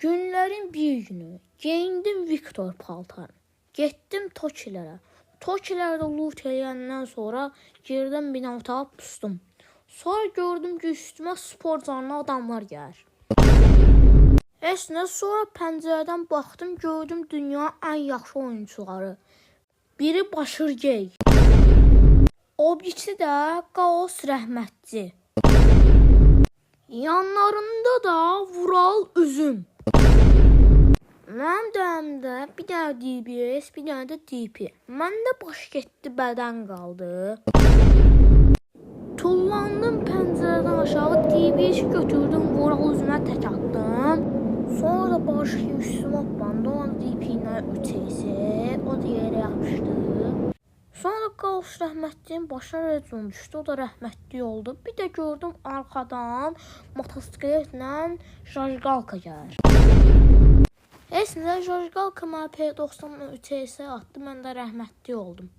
Günlərin bir günü geyindim Viktor paltarını. Getdim Tokilərə. Tokilərdə loot eləyəndən sonra girdim binata pustum. Sonra gördüm ki, üstümə spor canlı adamlar gəlir. Əslində sonra pəncərədən baxdım, gördüm dünyanın ən yaxşı oyunçuları. Biri Başır Gey. O birisi də Qaos Rəhmətçi. Yanlarında da Vural Üzüm. Mənim dəmdə bir dənə DBS, bir dənə də DP. Məndə baş getdi, bədən qaldı. Tullandım pəncərədən aşağı, DBS-i götürdüm, Vural Üzümə tək atdım. Sonra da başı üstümə bandı, onun DP-ilə 3 o da yerə yapışdı. Sonra Qaos Rəhmətliyin başına rəcun düşdü, o da rəhmətli oldu. Bir də gördüm arxadan motosikletlə Jajqalka gəlir. Əslində Jajqalka mənə P93 atdı, mən də rəhmətli oldum.